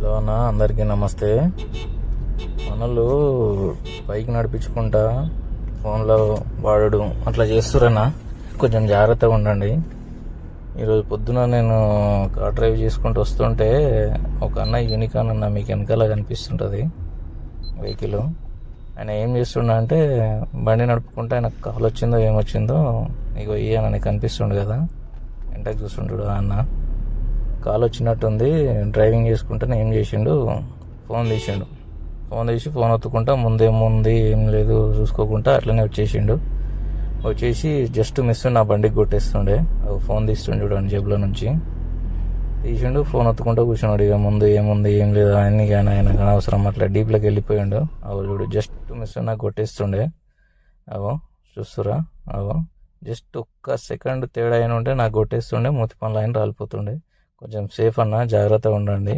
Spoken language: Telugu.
హలో అన్న, అందరికీ నమస్తే. మనలు బైక్ నడిపించుకుంటా ఫోన్లో వాడడం అట్లా చేస్తురన్నా, కొంచెం జాగ్రత్తగా ఉండండి. ఈరోజు పొద్దున నేను కార్ డ్రైవ్ చేసుకుంటూ వస్తుంటే ఒక అన్న యూనికాన్ అన్న మీకు వెనకాల కనిపిస్తుంటుంది వెహికల్. ఆయన ఏం చేస్తుండ అంటే బండి నడుపుకుంటే ఆయనకు కాల్ వచ్చిందో ఏమొచ్చిందో ఇగో ఇయ్యనని కనిపిస్తుండు కదా, వెంటకు చూస్తుంటాడు. ఆ అన్న కాల్ వచ్చినట్టుంది, డ్రైవింగ్ చేసుకుంటే ఏం చేసిండు, ఫోన్ తీసి ఫోన్ ఒత్తుకుంటా ముందేముంది ఏం లేదు చూసుకోకుండా అట్లనే వచ్చేసి జస్ట్ మిస్ నా బండికి కొట్టేస్తుండే. ఫోన్ తీస్తుండే చూడండి, జేబులో నుంచి తీసిండు, ఫోన్ ఒత్తుకుంటూ కూర్చున్నాడు. ఇక ముందు ఏముంది ఏం లేదు అన్ని, కానీ ఆయనకు అనవసరం అట్లా డీప్లోకి వెళ్ళిపోయాడు. చూడు, జస్ట్ మిస్ నాకు కొట్టేస్తుండే. చూస్తురా, జస్ట్ ఒక్క సెకండ్ తేడా అయిన ఉంటే నాకు కొట్టేస్తుండే, మూతి పనులు ఆయన రాలిపోతుండే. కొంచెం సేఫ్ అన్న, జాగ్రత్తగా ఉండండి.